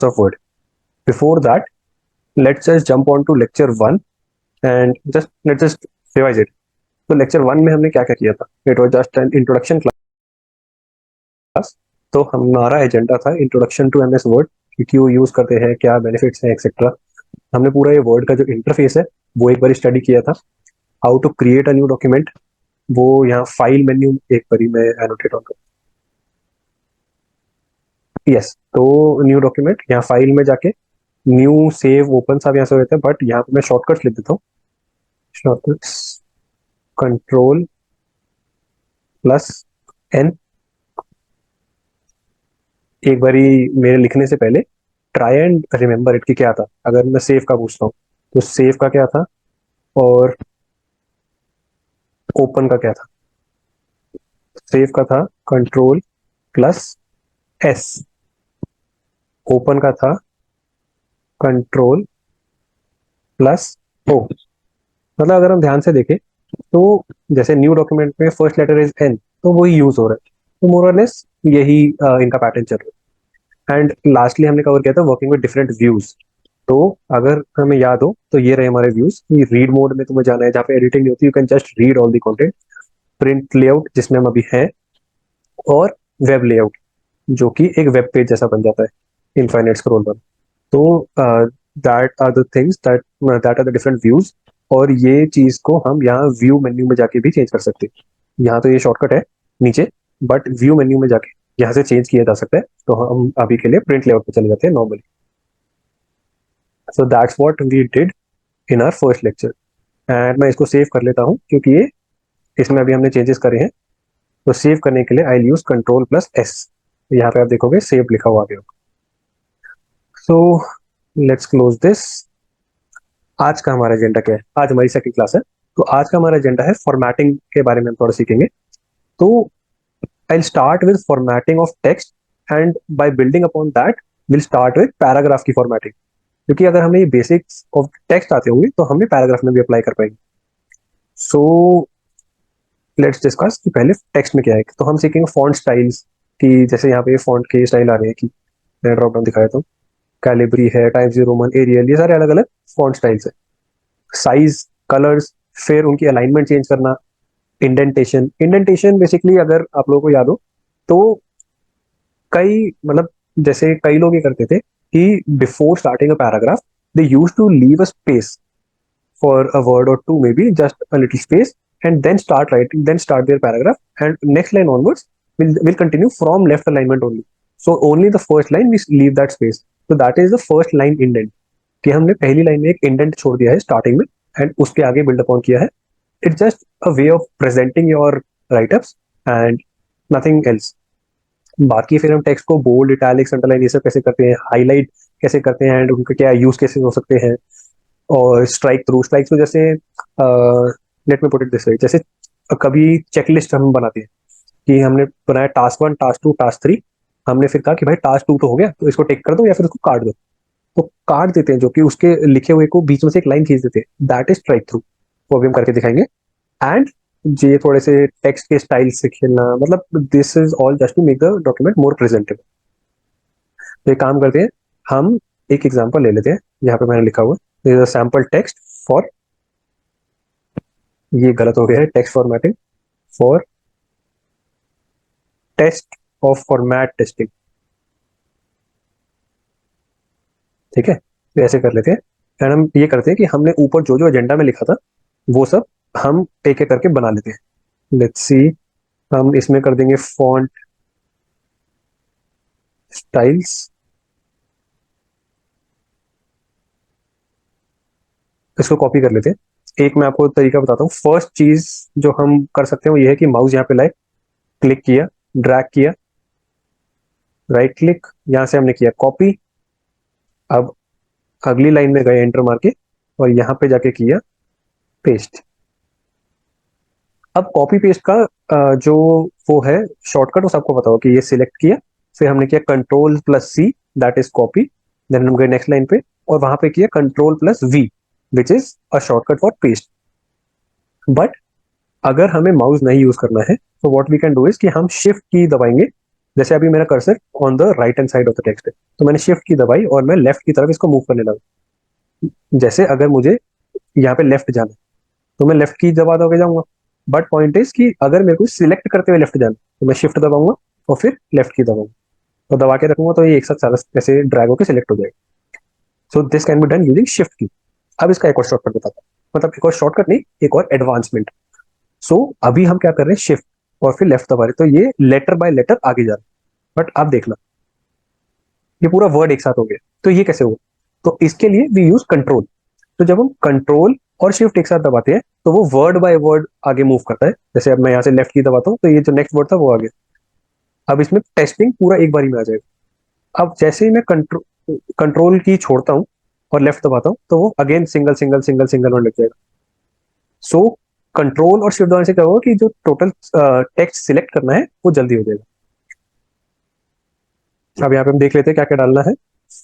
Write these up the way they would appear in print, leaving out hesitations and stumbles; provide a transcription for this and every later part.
of Word. Before that, let's just jump on to lecture 1 and let's just revise it. तो lecture 1 में हमने क्या क्या किया था? It was just an introduction class. तो हमारा एजेंडा था इंट्रोडक्शन टू MS Word, कि क्यों यूज करते हैं, क्या बेनिफिट्स हैं, एक्सेट्रा. हमने पूरा ये वर्ड का जो इंटरफेस है वो एक बार स्टडी किया था. How to create a new document, वो यहाँ फाइल मेन्यू एक बारी मैं एनोटेट ऑन कर. यस, तो न्यू डॉक्यूमेंट यहाँ फाइल में जाके न्यू सेव ओपन सब यहाँ से होते हैं, बट यहाँ पे मैं शॉर्टकट्स लिख देता हूँ. Shortcuts control plus N. एक बारी मेरे लिखने से पहले ट्राई एंड रिमेम्बर इट कि क्या था. अगर मैं सेव का पूछता हूँ तो सेव का क्या था और ओपन का क्या था. सेव का था कंट्रोल प्लस एस, ओपन का था कंट्रोल प्लस ओ. मतलब अगर हम ध्यान से देखें तो जैसे न्यू डॉक्यूमेंट में फर्स्ट लेटर इज एन, तो वही यूज हो रहा है. तो मोर और लेस यही इनका पैटर्न चल रहा है. एंड लास्टली हमने कवर किया था वर्किंग विद डिफरेंट व्यूज. तो अगर हमें याद हो तो ये रहे हमारे व्यूज. रीड मोड में तुम्हें जाना है जहाँ पे एडिटिंग नहीं होती, you can just read all the content. Print layout जिसमें हम अभी हैं, और वेब लेआउट जो कि एक वेब पेज जैसा बन जाता है इनफाइनाइट स्क्रॉल पर. तो that are the things that are the different views. और ये चीज को हम यहाँ व्यू मेन्यू में जाके भी चेंज कर सकते हैं. यहाँ तो ये शॉर्टकट है नीचे, बट व्यू मेन्यू में जाके यहाँ से चेंज किया जा सकता है. तो हम अभी के लिए प्रिंट लेआउट पे चले जाते हैं normally. So that's what we did in our first lecture. एंड मैं इसको सेव कर लेता हूँ क्योंकि ये इसमें अभी हमने चेंजेस करे हैं. तो सेव करने के लिए आई यूज कंट्रोल प्लस एस. यहाँ पे आप देखोगे सेव लिखा हुआ आ गया. So let's close this. आज का हमारा एजेंडा क्या है? आज हमारी सेकंड क्लास है, तो आज का हमारा एजेंडा है फॉर्मेटिंग के बारे में हम थोड़ा सीखेंगे. तो I start with formatting of text, and by building upon that will start with paragraph की फॉर्मेटिंग. क्योंकि अगर हमें ये बेसिक्स ऑफ टेक्स्ट आते होंगे तो हमें पैराग्राफ में भी अप्लाई कर पाएंगे. सो लेट्स डिस्कस कि पहले टेक्स्ट में क्या है. तो हम सीखेंगे फॉन्ट स्टाइल्स, कि जैसे यहाँ पे फॉन्ट के स्टाइल आ रहे हैं, कि मैं ड्रॉप डाउन दिखाया तो कैलिब्री है, टाइम्स न्यू रोमन, एरियल, ये सारे अलग अलग फॉन्ट स्टाइल्स है. साइज, कलर्स, फिर उनकी अलाइनमेंट चेंज करना. इंडेंटेशन, इंडेंटेशन बेसिकली अगर आप लोगों को याद हो तो कई मतलब जैसे कई लोग ये करते थे कि before starting a paragraph they use to leave a space for a word और two, may be just a little space, and then start writing, then start their paragraph, and next line onwards will continue from left alignment only. So only the first line we leave that space. So that is the first line indent, कि हमने पहली line में एक indent छोड़ दिया है starting में, and उसके आगे बिल्ड अपॉन किया है. It's just a way of presenting your write-ups and nothing else. बाकी फिर हम टेक्स्ट को बोल्ड, इटैलिक्स, अंडरलाइन ये सब कैसे करते हैं, हाईलाइट कैसे करते हैं, एंड उनके क्या यूज केसेस हो सकते हैं. और स्ट्राइक थ्रू, स्ट्राइक थ्रू जैसे let me put it this way, जैसे कभी चेकलिस्ट हम बनाते हैं कि हमने बनाया टास्क 1, टास्क 2, टास्क 3. हमने फिर कहा कि भाई टास्क 2 तो हो गया, तो इसको टिक कर दो या फिर उसको काट दो. तो काट देते हैं, जो कि उसके लिखे हुए को बीच में से एक लाइन खींच देते हैं. That is strike through. वो भी हम करके दिखाएंगे. एंड ये थोड़े से टेक्स्ट के स्टाइल से खेलना, मतलब this is all just to make the document more presentable. तो एक काम करते हैं, हम एक एग्जांपल ले लेते हैं. यहाँ पे मैंने लिखा हुआ है सैम्पल टेक्स्ट फॉर, ये गलत हो गया है, text formatting for test of format testing. ठीक है, तो ऐसे कर लेते हैं. एंड हम ये करते हैं कि हमने ऊपर जो जो एजेंडा में लिखा था वो सब हम एक एक करके बना लेते हैं. लेट्स सी, हम इसमें कर देंगे फॉन्ट स्टाइल्स. इसको कॉपी कर लेते हैं. एक मैं आपको तरीका बताता हूँ. फर्स्ट चीज जो हम कर सकते हैं वो ये है कि माउस यहाँ पे लाए, क्लिक किया, ड्रैग किया, राइट क्लिक, यहाँ से हमने किया कॉपी. अब अगली लाइन में गए एंटर मार के, और यहाँ पे जाके किया पेस्ट. अब कॉपी पेस्ट का जो वो है शॉर्टकट, वो सबको पता हो कि ये सिलेक्ट किया, फिर हमने किया control plus C, that is copy. Then हम गए नेक्स्ट लाइन पे और वहां पे किया control plus V, which is a shortcut for paste. But अगर हमें माउस नहीं यूज करना है तो what we can do is कि हम शिफ्ट की दबाएंगे जैसे अभी मेरा cursor on the right hand side of the text है, तो मैंने शिफ्ट की दबाई और मैं लेफ्ट की तरफ इसको मूव करने लगा। जैसे अगर मुझे यहाँ पे लेफ्ट जाना है, तो मैं लेफ्ट की दबा दबा के जाऊंगा। बट पॉइंट इज कि अगर मेरे को सिलेक्ट करते हुए लेफ्ट जाना है, तो मैं शिफ्ट दबाऊंगा और फिर लेफ्ट की दबाऊंगा, तो दबा के रखूंगा, तो ये एक साथ सारा ऐसे ड्रैग होकर सिलेक्ट हो जाएगा। So this can be done using shift की। अब इसका एक और शॉर्टकट बताता हूँ, मतलब एक और शॉर्टकट नहीं, एक और एडवांसमेंट। सो अभी हम क्या कर रहे हैं, शिफ्ट और फिर लेफ्ट दबा रहे, तो ये लेटर बाय लेटर आगे जा रहा है। बट अब देखना, ये पूरा वर्ड एक साथ हो गया, तो ये कैसे हुआ? तो इसके लिए वी यूज कंट्रोल। तो जब हम कंट्रोल और शिफ्ट एक साथ दबाते हैं, तो वो वर्ड बाय वर्ड आगे मूव करता है। जैसे अब मैं यहाँ से लेफ्ट की दबाता हूँ, तो ये जो नेक्स्ट वर्ड था वो आ गया। अब इसमें टेस्टिंग पूरा एक बारी में आ जाएगा। अब जैसे ही मैं कंट्रोल की छोड़ता हूँ और लेफ्ट दबाता हूँ, तो वो again single single single single word लग जाएगा। सो कंट्रोल और शिफ्ट दबाने से क्या होगा कि जो टोटल टेक्स्ट सिलेक्ट करना है वो जल्दी हो जाएगा। अब यहाँ पे हम देख लेते हैं क्या क्या डालना है।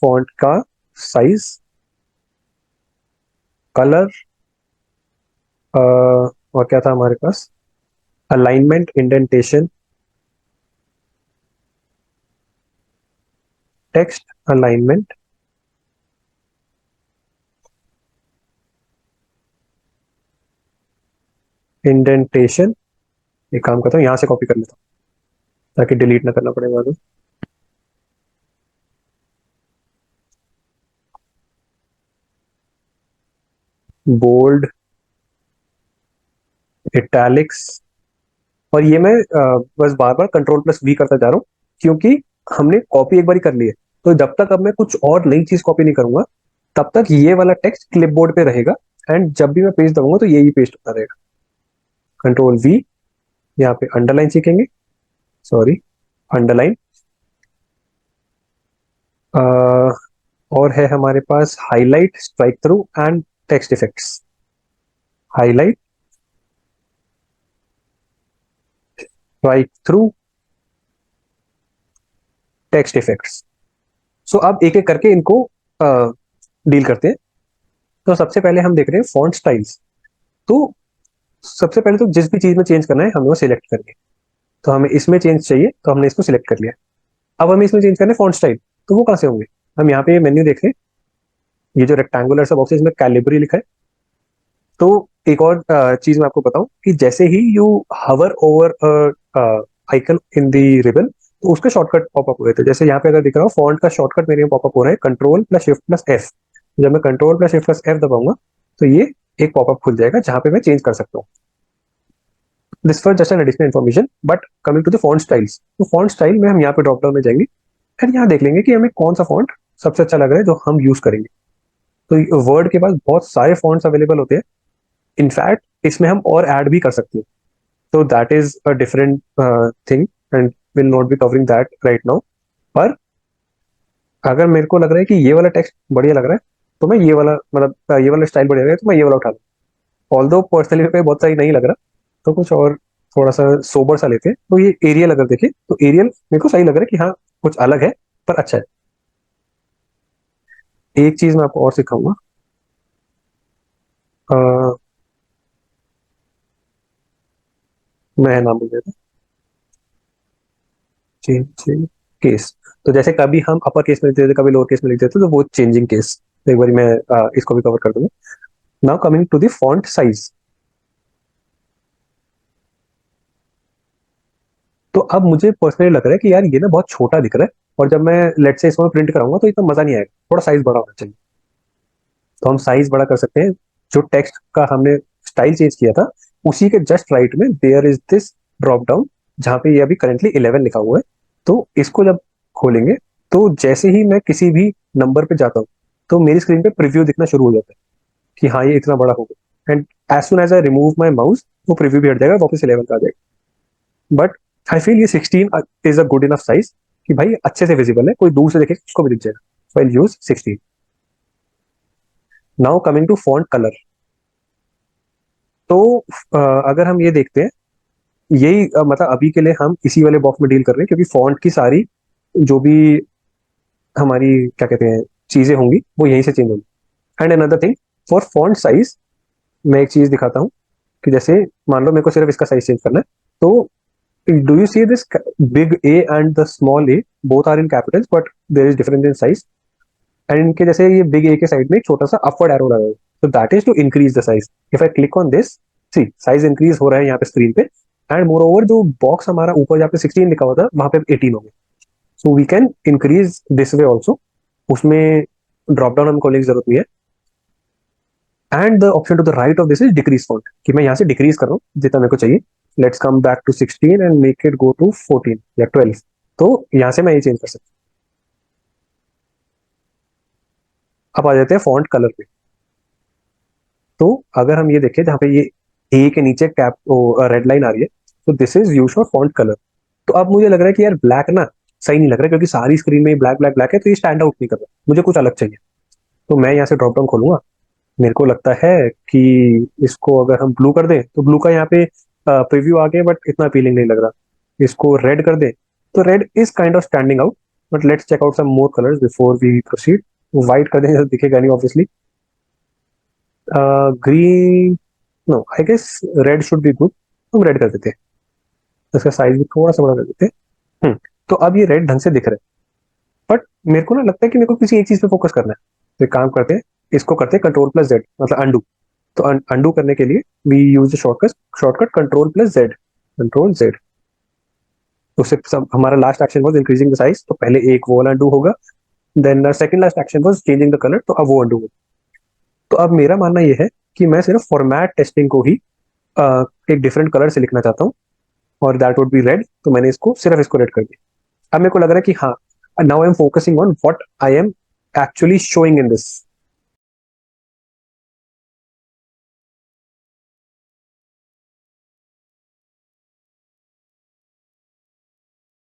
फॉन्ट का साइज, कलर, और क्या था हमारे पास, alignment, indentation, text alignment, indentation. एक काम करता हूँ, यहाँ से कॉपी कर लेता हूँ ताकि डिलीट ना करना पड़े बाद में। Bold, italics. और ये मैं बस बार बार कंट्रोल प्लस वी करता जा रहा हूँ, क्योंकि हमने कॉपी एक बार कर ली है। तो जब तक अब मैं कुछ और नई चीज कॉपी नहीं करूंगा, तब तक ये वाला टेक्स्ट क्लिपबोर्ड पे रहेगा। एंड जब भी मैं पेस्ट दबाऊंगा, तो ये पेस्ट होता रहेगा। कंट्रोल वी, यहाँ पे अंडरलाइन सीखेंगे, सॉरी, अंडरलाइन। और है हमारे पास highlight, strike through and text effects. Highlight, strike through, text effects. So अब एक एक करके इनको डील करते हैं। तो सबसे पहले हम देख रहे हैं फॉन्ट स्टाइल्स। तो सबसे पहले तो जिस भी चीज में चेंज करना है हमें वो सिलेक्ट करनी है। तो हमें इसमें चेंज चाहिए, तो हमने इसको सिलेक्ट कर लिया। अब हमें इसमें चेंज करना है फॉन्ट स्टाइल, तो वो कहाँ से होंगे? हम यहाँ पे मेन्यू देखें, ये जो रेक्टेंगुलर सा बॉक्स है इसमें कैलिब्री लिखा है। तो एक और चीज मैं आपको बताऊं कि जैसे ही you hover over icon in the ribbon, तो उसके शॉर्टकट पॉपअप हुए थे। जैसे यहाँ पे अगर दिख रहा हो, फॉन्ट का शॉर्टकट मेरे पॉपअप हो रहा है control plus shift plus f. जब मैं control plus shift plus f दबाऊंगा, तो ये एक पॉपअप खुल जाएगा जहां पे मैं चेंज कर सकता हूँ। This for just an additional information. But coming to the font styles, तो फॉन्ट स्टाइल में हम यहाँ पे ड्रॉप डाउन में जाएंगे, फिर यहाँ देख लेंगे कि हमें कौन सा फॉन्ट सबसे अच्छा लग रहा है जो हम यूज करेंगे। तो वर्ड के पास बहुत सारे फॉन्ट्स अवेलेबल होते हैं। इनफैक्ट इसमें हम और ऐड भी कर सकते हैं। तो that is a different thing and will not be covering that right now. पर अगर मेरे को लग रहा है कि ये वाला टेक्स्ट बढ़िया लग रहा है, तो मैं ये वाला, मतलब ये वाला स्टाइल बढ़िया लग रहा है, तो मैं ये वाला उठा लूँ। ऑल्दो पर्सनली मेरे को बहुत सही नहीं लग रहा, तो कुछ और थोड़ा सा सोबर सा लेते हैं। तो ये एरियल अगर देखें, तो एरियल मेरे को सही लग रहा है कि हाँ कुछ अलग है, पर अच्छा है। एक चीज मैं आपको और सिखाऊंगा। अ, मैं नाम बोल देता, चेंजिंग केस। तो जैसे कभी हम अपर केस में लिखते थे, कभी लोअर केस में लिखते थे, तो वो चेंजिंग केस। तो एक बार मैं इसको भी कवर कर दूंगा। Now coming to the font size. तो अब मुझे पर्सनली लग रहा है कि यार ये ना बहुत छोटा दिख रहा है, और जब मैं लेट से इसमें प्रिंट कराऊंगा तो इतना मजा नहीं आएगा, थोड़ा साइज बड़ा होना चाहिए। तो हम साइज बड़ा कर सकते हैं। जो टेक्स्ट का हमने स्टाइल चेंज किया था, उसी के जस्ट राइट में there is this drop down, जहां पे ये अभी करेंटली 11 लिखा हुआ है। तो इसको जब खोलेंगे, तो जैसे ही मैं किसी भी नंबर पे जाता हूँ, तो मेरी स्क्रीन पे प्रीव्यू दिखना शुरू हो जाता है कि हाँ ये इतना बड़ा होगा। And as soon as I remove my mouse, वो प्रीव्यू भी हट जाएगा, वापस 11 का आ जाएगा। बट आई फील ये 16 is a good enough size कि भाई अच्छे से विजिबल है, कोई दूर से देखे उसको भी दिख जाएगा। So I use 16। Now coming to font colour. तो अगर हम ये देखते हैं, यही मतलब अभी के लिए हम इसी वाले बॉक्स में डील कर रहे हैं, क्योंकि फॉन्ट की सारी जो भी हमारी क्या कहते हैं चीजें होंगी, वो यहीं से चेंज होंगी। And another thing, for font size, मैं एक चीज दिखाता हूँ कि जैसे मान लो मेरे को सिर्फ इसका साइज चेंज करना है, तो Do you see this big A and the small a? Both are in capitals, but there is difference in size. And इनके जैसे ये बिग ए के साइड में एक छोटा सा अपवर्ड एरो लगा है, तो that is to increase the size. If I click on this, see size increase हो रहा है यहाँ पे स्क्रीन पे. एंड मोर ओवर जो बॉक्स हमारा ऊपर जहाँ पे 16 लिखा हुआ था वहां पे 18 हो गया. So we can increase this way also. उसमें ड्रॉप डाउन हमें खोलने की जरूरत नहीं है. And the option to the right of this is decrease font, कि मैं यहाँ से डिक्रीज कर रहा हूँ जितना मेरे को चाहिए. Let's come back to 16 and make it go to 14 या 12. तो यहाँ से मैं ये चेंज कर सकता हूँ. अब आ जाते हैं फॉन्ट कलर पे. तो अगर हम ये देखें जहाँ पे ये ए के नीचे कैप रेड लाइन आ रही है, तो this is use for font colour. तो अब मुझे लग रहा है कि यार ब्लैक ना सही नहीं लग रहा है, क्योंकि सारी स्क्रीन में ब्लैक ब्लैक ब्लैक है, तो ये स्टैंड आउट नहीं कर रहा, मुझे कुछ अलग चाहिए. तो मैं यहाँ से ड्रॉप डाउन खोलूंगा. मेरे को लगता है कि इसको अगर हम ब्लू कर दें, तो ब्लू का यहाँ पे प्रीव्यू आ गया, बट इतना अपीलिंग नहीं लग रहा. इसको रेड कर दें, तो red is kind of standing out. But let's check out some more colours before we proceed. White कर दें तो दिखेगा नहीं obviously. Green, no I guess red should be good. हम रेड कर देते हैं. इसका साइज भी थोड़ा सा बड़ा कर देते हैं. तो अब ये रेड ढंग से दिख रहा है. बट मेरे को ना लगता है कि मेरे को किसी एक चीज पे फोकस करना है. तो एक काम करते हैं, इसको करते हैं कंट्रोल प्लस जेड, मतलब अंडू. तो अंडू करने के लिए we use the shortcut control plus Z. Control Z. तो उससे हमारा last action was increasing the size, तो पहले एक वो वाला अंडू होगा. Then second last action was changing the colour, तो अब वो अंडू होगा. तो अब मेरा मानना ये है कि मैं सिर्फ फॉर्मेट टेस्टिंग को ही एक डिफरेंट कलर से लिखना चाहता हूँ, और दैट वुड बी रेड. तो मैंने इसको सिर्फ इसको रेड कर दिया. अब मेरे को लग रहा है कि हाँ, now I am focusing on what I am actually showing in this.